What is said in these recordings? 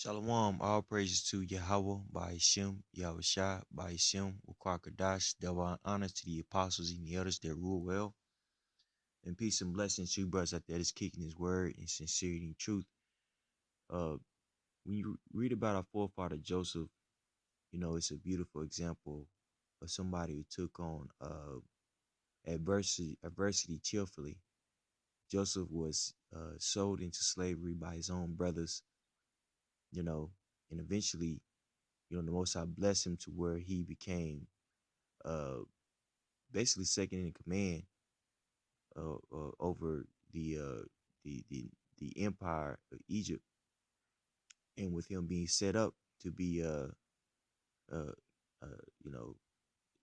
Shalom, all praises to Yahweh by Hashem, Yahushua by Hashem, Wakwakadash, double honor to the apostles and the elders that rule well, and peace and blessings to you brothers out there that's kicking his word in sincerity and truth. Uh, when you read about our forefather Joseph, it's a beautiful example of somebody who took on adversity cheerfully. Joseph was sold into slavery by his own brothers, and eventually the Most High blessed him to where he became uh, basically second in command over the, the the empire of Egypt, and with him being set up to be uh, uh, you know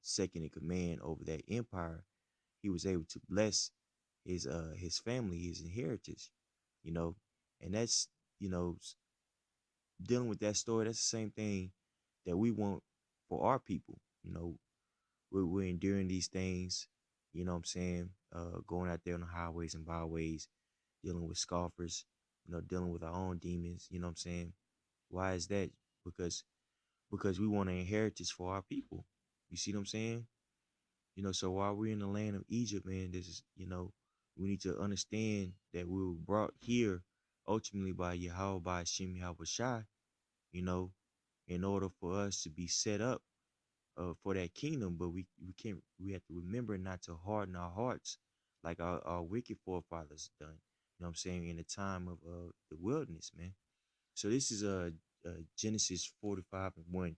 second in command over that empire, he was able to bless his family, his inheritance, you know, and that's you know dealing with that story. That's the same thing that we want for our people, we're enduring these things, you know what I'm saying? Going out there on the highways and byways, dealing with scoffers, dealing with our own demons, you know what I'm saying? Why is that? Because because we want an inheritance for our people. You see what I'm saying? So while we're in the land of Egypt, man, this is, we need to understand that we were brought here ultimately by Yahweh, by Hashem Yahweh Shai, you know, in order for us to be set up for that kingdom, but we have to remember not to harden our hearts like our wicked forefathers done. You know what I'm saying? In the time of the wilderness, man. So this is Genesis 45:1.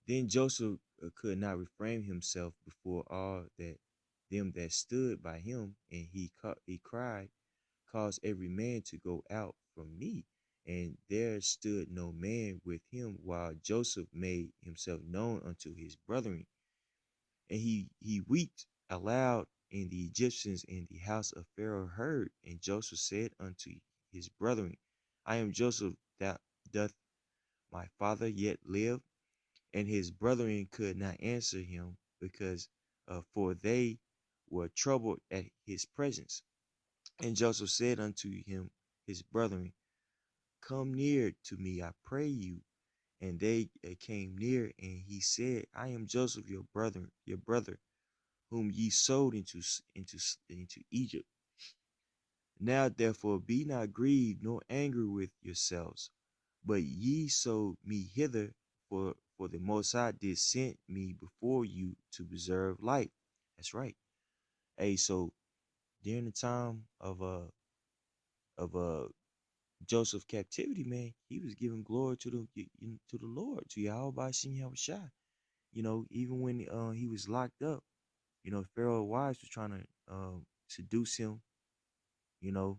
Then Joseph could not refrain himself before all that them that stood by him, and he cried, cause every man to go out from me. And there stood no man with him, while Joseph made himself known unto his brethren. And he wept aloud, and the Egyptians in the house of Pharaoh heard. And Joseph said unto his brethren, I am Joseph, that doth my father yet live? And his brethren could not answer him, because for they were troubled at his presence. And Joseph said unto his brethren, Come near to me, I pray you. And they came near, and he said, I am Joseph, your brother, whom ye sold into Egypt. Now therefore be not grieved nor angry with yourselves, but ye sold me hither, for the Most High did send me before you to preserve life. That's right. Hey, so during the time of Joseph's captivity, man, he was giving glory to the Lord, to Yahweh by Shem Yahushua. Even when he was locked up, Pharaoh's wives was trying to seduce him, you know,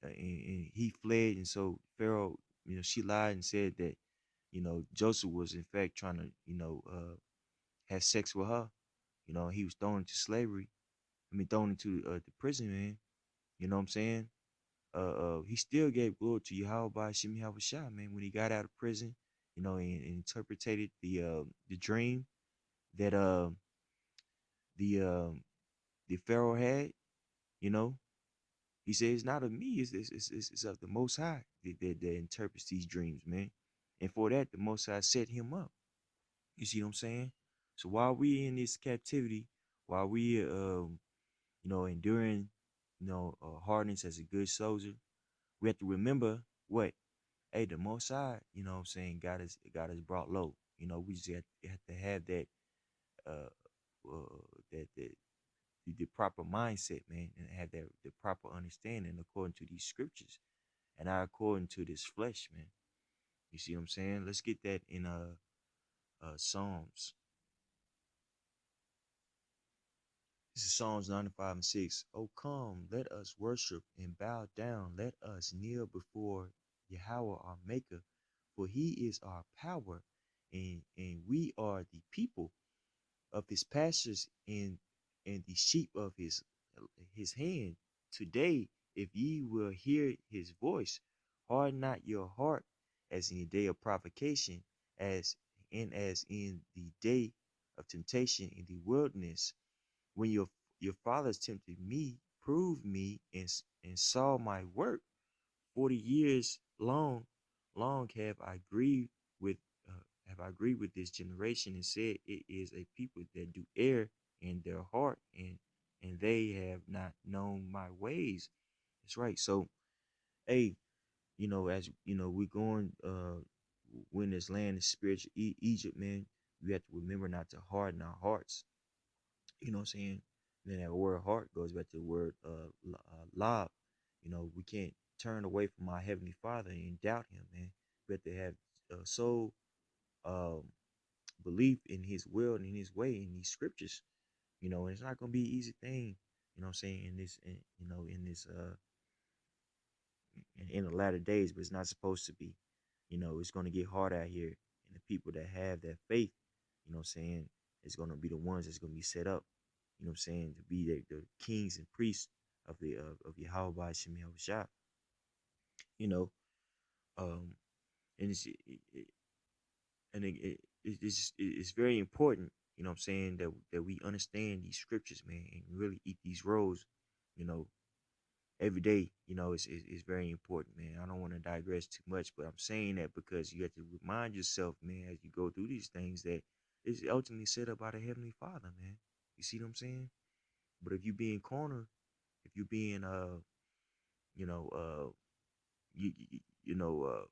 and he fled. And so Pharaoh, she lied and said that, Joseph was in fact trying to, have sex with her. He was thrown into slavery. Thrown into the prison, man. You know what I'm saying? He still gave glory to Yahweh by Shem Yahushua, man, when he got out of prison, and interpreted the dream that the Pharaoh had, you know. He said, it's not of me, it's of the Most High that interprets these dreams, man. And for that, the Most High set him up. You see what I'm saying? So while we in this captivity, while we, enduring, hardness as a good soldier, we have to remember what? Hey, the Most High, what I'm saying, got us brought low. We just have to have that, uh, the proper mindset, man, and have that the proper understanding according to these scriptures, and not according to this flesh, man. You see what I'm saying? Let's get that in Psalms. This is Psalms 95:6. Oh, come, let us worship and bow down. Let us kneel before Yahweh our Maker, for he is our power, and we are the people of his pastures, and the sheep of his hand. Today, if ye will hear his voice, harden not your heart as in the day of provocation, as in the day of temptation in the wilderness, when your fathers tempted me, proved me, and saw my work 40 years long. long with have I agreed with this generation and said it is a people that do err in their heart, and they have not known my ways. That's right. So, hey, as we're going when this land is spiritual Egypt, man, we have to remember not to harden our hearts. You know what I'm saying? Then that word heart goes back to the word lob. We can't turn away from our heavenly Father and doubt Him, man. We have to have soul um, belief in His will and in His way in these scriptures. And it's not gonna be an easy thing. You know what I'm saying? In this in the latter days, but it's not supposed to be. It's gonna get hard out here, and the people that have that faith, what I'm saying, is gonna be the ones that's gonna be set up. You know what I'm saying, to be the kings and priests of Yahweh by Shem Yahushua. You know, um, and it's very important. You know what I'm saying, that we understand these scriptures, man, and really eat these rows. You know, every day, is very important, man. I don't want to digress too much, but I'm saying that because you have to remind yourself, man, as you go through these things, that it's ultimately set up by the Heavenly Father, man. You see what I'm saying? But if you being cornered, if you being you know, you know,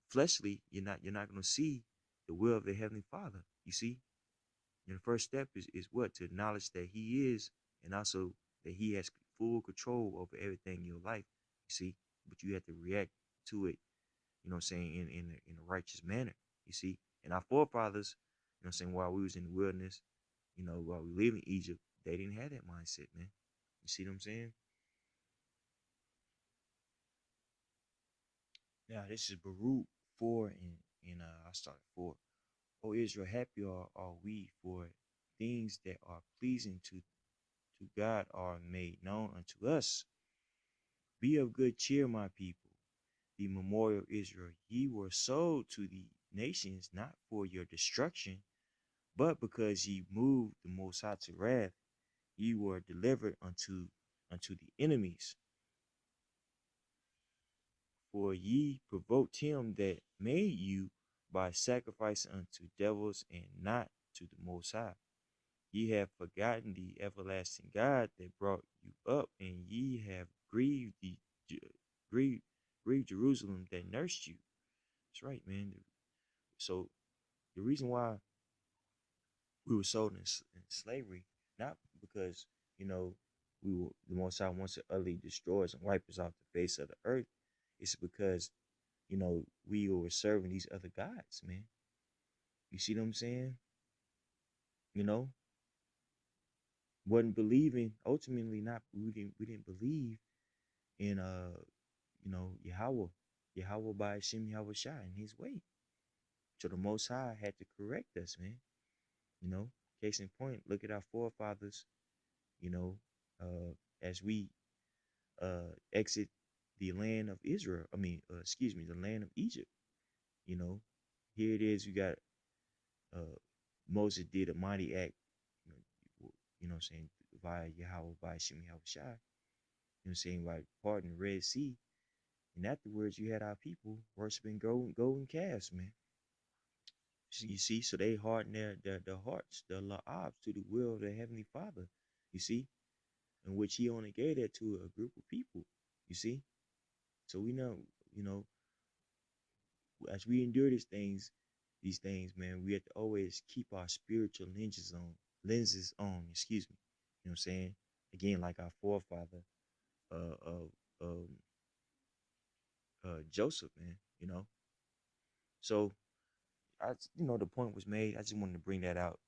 fleshly, you're not gonna see the will of the Heavenly Father. You see, and the first step is what, to acknowledge that He is, and also that He has full control over everything in your life. You see, but you have to react to it. You know what I'm saying, in a righteous manner. You see, and our forefathers, what I'm saying, while we was in the wilderness, while we live in Egypt, they didn't have that mindset, man. You see what I'm saying? Now this is Baruch 4, and I started 4. O Israel, happy are we, for things that are pleasing to God are made known unto us. Be of good cheer, my people, the memorial Israel. Ye were sold to the nations, not for your destruction, but because ye moved the Most High to wrath. Ye were delivered unto the enemies. For ye provoked him that made you by sacrificing unto devils and not to the Most High. Ye have forgotten the everlasting God that brought you up, and ye have grieved, grieved Jerusalem that nursed you. That's right, man. So the reason why we were sold in slavery, not because we were the Most High wants to utterly destroy us and wipe us off the face of the earth. It's because we were serving these other gods, man. You see what I'm saying? You know, wasn't believing. Ultimately, not we didn't believe in Yahweh by Hashem Yahweh Shai in His way. So the Most High had to correct us, man. You know, case in point, look at our forefathers. You know, as we exit the land of Israel. I mean, excuse me, the land of Egypt. You know, here it is. You got uh, Moses did a mighty act. What I'm saying, via Yahweh by Hashem Yahweh Shai. You know what I'm saying, by parting the Red Sea. And afterwards, you had our people worshiping golden calves, man. So you see, so they hardened their hearts, their la'abs, to the will of their Heavenly Father, you see, in which He only gave that to a group of people, you see. So we know, you know, as we endure these things, man, we have to always keep our spiritual lenses on, excuse me. You know what I'm saying? Again, like our forefather, of Joseph, man, you know. So the point was made. I just wanted to bring that out.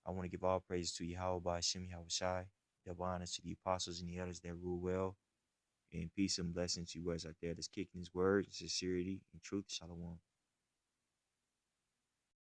I want to give all praise to Yahweh by Shem Yahweh Shai, double honors to the apostles and the others that rule well, and peace and blessings to you guys out there that's kicking His word, sincerity, and truth. Shalom.